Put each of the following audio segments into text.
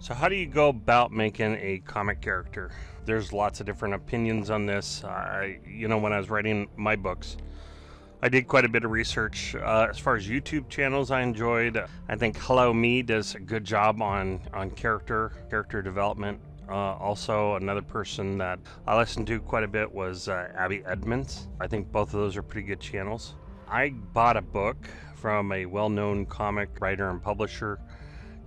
So how do you go about making a comic character? There's lots of different opinions on this. When I was writing my books, I did quite a bit of research. As far as YouTube channels I enjoyed, I think Hello Me does a good job on character development. Also, another person that I listened to quite a bit was Abby Edmonds. I think both of those are pretty good channels. I bought a book from a well-known comic writer and publisher,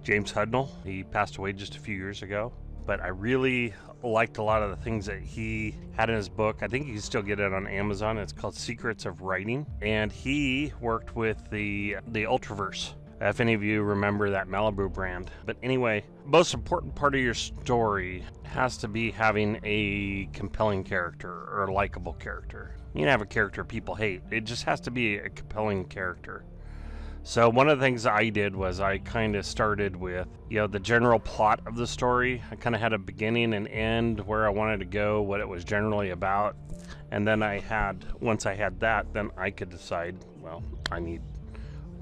James Hudnall. He passed away just a few years ago, but I really liked a lot of the things that he had in his book. I think you can still get it on Amazon. It's called Secrets of Writing, and he worked with the Ultraverse, if any of you remember that Malibu brand. But anyway, most important part of your story has to be having a compelling character or a likable character. You can have a character people hate. It just has to be a compelling character. So one of the things I did was I kind of started with, the general plot of the story. I kind of had a beginning and end, where I wanted to go, what it was generally about. And then once I had that, then I could decide, well, I need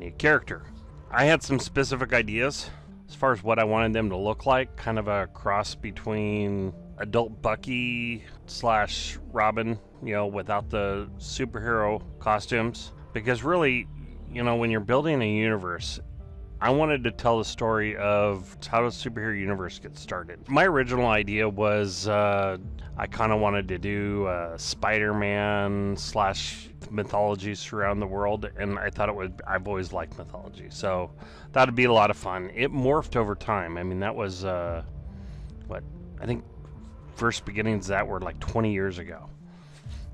a character. I had some specific ideas as far as what I wanted them to look like, kind of a cross between adult Bucky / Robin, without the superhero costumes. Because really, when you're building a universe, I wanted to tell the story of how does superhero universe get started. My original idea was I kind of wanted to do Spider-Man / mythologies around the world, and I thought I've always liked mythology, so that'd be a lot of fun. It morphed over time. I mean, that was I think first beginnings of that were like 20 years ago.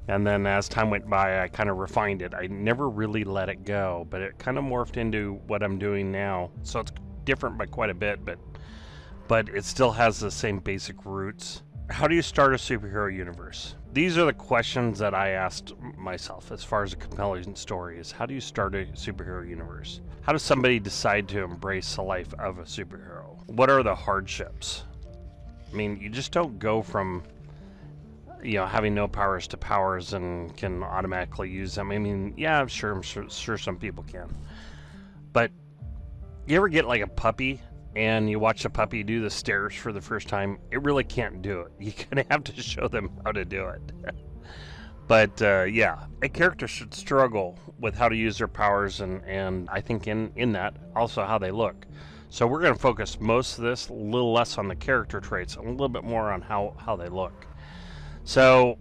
And then as time went by, I kind of refined it. I never really let it go, but it kind of morphed into what I'm doing now. So it's different by quite a bit, but it still has the same basic roots. How do you start a superhero universe? These are the questions that I asked myself as far as a compelling story is, how do you start a superhero universe? How does somebody decide to embrace the life of a superhero? What are the hardships? I mean, you just don't go from having no powers to powers and can automatically use them. I mean, yeah, I'm sure some people can. But you ever get like a puppy and you watch a puppy do the stairs for the first time? It really can't do it. You're going to have to show them how to do it. But a character should struggle with how to use their powers, and I think in that also how they look. So we're going to focus most of this a little less on the character traits, a little bit more on how they look. So,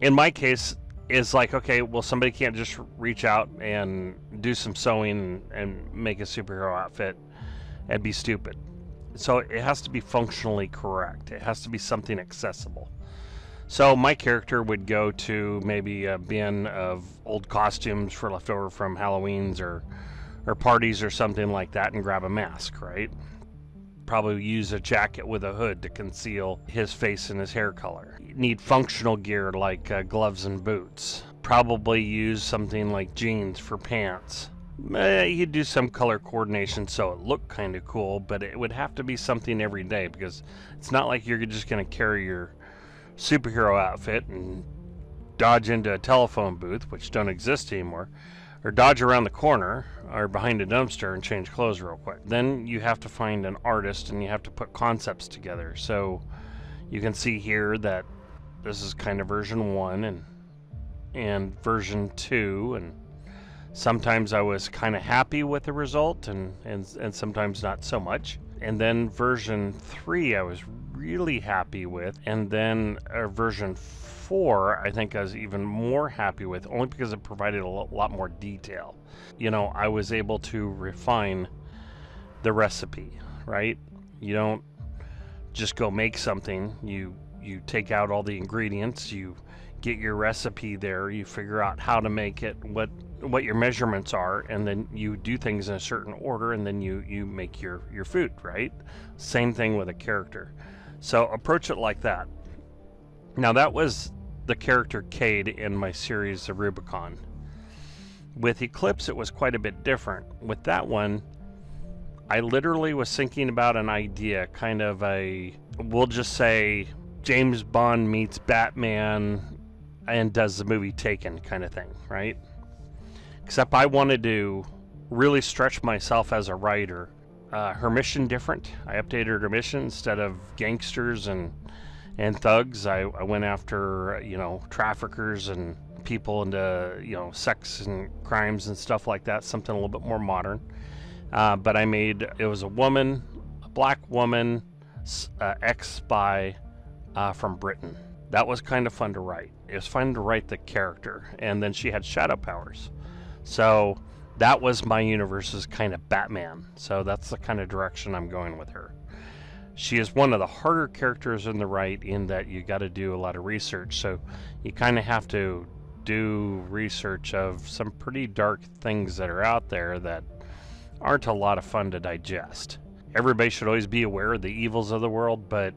in my case, it's like, okay, well, somebody can't just reach out and do some sewing and make a superhero outfit and be stupid. So it has to be functionally correct. It has to be something accessible. So my character would go to maybe a bin of old costumes for leftover from Halloween's or parties or something like that and grab a mask, right? Probably use a jacket with a hood to conceal his face and his hair color. You need functional gear like gloves and boots. Probably use something like jeans for pants. You'd do some color coordination so it looked kind of cool, but it would have to be something every day, because it's not like you're just going to carry your superhero outfit and dodge into a telephone booth, which don't exist anymore, or dodge around the corner or behind a dumpster and change clothes real quick. Then you have to find an artist and you have to put concepts together. So you can see here that this is kind of version 1 and version 2, and sometimes I was kind of happy with the result and sometimes not so much. And then version 3 I was really happy with, and then version 4 I think I was even more happy with, only because it provided a lot more detail. I was able to refine the recipe, right? You don't just go make something. You take out all the ingredients, you get your recipe there, you figure out how to make it, what your measurements are, and then you do things in a certain order, and then you make your food, right? Same thing with a character. So approach it like that. Now that was the character Cade in my series, The Rubicon. With Eclipse, it was quite a bit different. With that one, I literally was thinking about an idea, kind of we'll just say James Bond meets Batman and does the movie Taken kind of thing, right? Except I wanted to really stretch myself as a writer her mission different. I updated her mission. Instead of gangsters and thugs, I went after, you know, traffickers and people into, you know, sex and crimes and stuff like that, something a little bit more modern. But it was a woman, a black woman, ex-spy from Britain. That was kind of fun to write. It was fun to write the character, and then she had shadow powers. So that was my universe's kind of Batman. So that's the kind of direction I'm going with her. She is one of the harder characters in the write, in that you got to do a lot of research. So you kind of have to do research of some pretty dark things that are out there that aren't a lot of fun to digest. Everybody should always be aware of the evils of the world, but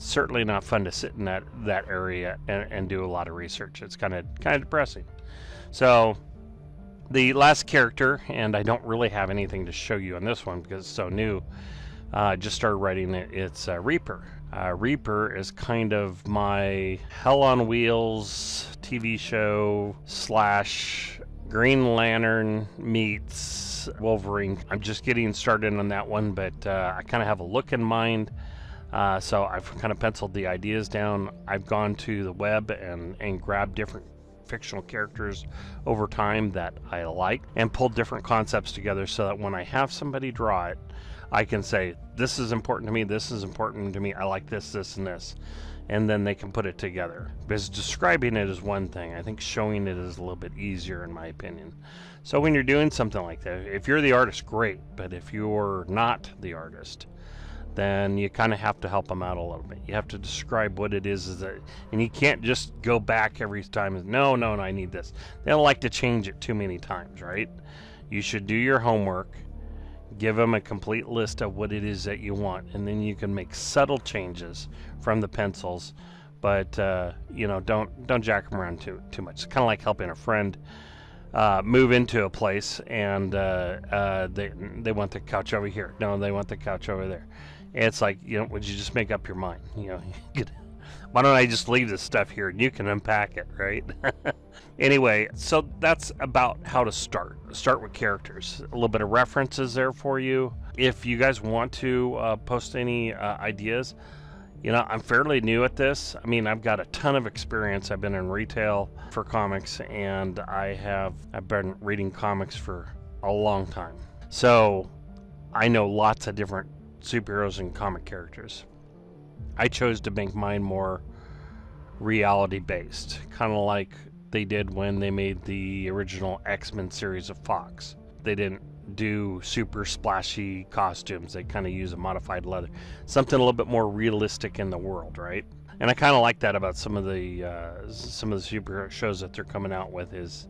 certainly not fun to sit in that area and do a lot of research. It's kind of depressing. So the last character, and I don't really have anything to show you on this one because it's so new. Just started writing it. It's Reaper. Reaper is kind of my Hell on Wheels TV show / Green Lantern meets Wolverine. I'm just getting started on that one, but I kind of have a look in mind. So I've kind of penciled the ideas down. I've gone to the web and grabbed different fictional characters over time that I like and pulled different concepts together so that when I have somebody draw it, I can say, this is important to me, this is important to me, I like this, this, and this. And then they can put it together. Because describing it is one thing. I think showing it is a little bit easier, in my opinion. So when you're doing something like that, if you're the artist, great. But if you're not the artist, then you kind of have to help them out a little bit. You have to describe what it is that, and you can't just go back every time and, no, I need this. They don't like to change it too many times, right? You should do your homework, give them a complete list of what it is that you want, and then you can make subtle changes from the pencils, but you know, don't jack them around too much. It's kind of like helping a friend move into a place, and they want the couch over here. No, they want the couch over there. It's like, you know, would you just make up your mind? You know, why don't I just leave this stuff here and you can unpack it, right? Anyway, so that's about how to start. Start with characters. A little bit of references there for you. If you guys want to post any ideas, you know, I'm fairly new at this. I mean, I've got a ton of experience. I've been in retail for comics, and I've been reading comics for a long time. So I know lots of different superheroes and comic characters. I chose to make mine more reality based, kind of like they did when they made the original X-Men series of Fox. They didn't do super splashy costumes. They kind of use a modified leather, something a little bit more realistic in the world, right? And I kind of like that about some of the superhero shows that they're coming out with is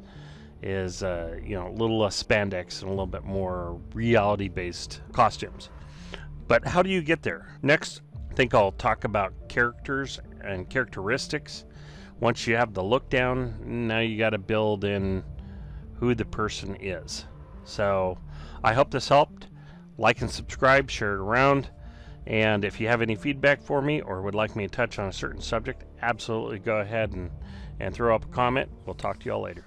you know, a little less spandex and a little bit more reality based costumes. But how do you get there? Next, I think I'll talk about characters and characteristics. Once you have the look down, now you got to build in who the person is. So I hope this helped. Like and subscribe, share it around. And if you have any feedback for me or would like me to touch on a certain subject, absolutely go ahead and throw up a comment. We'll talk to y'all later.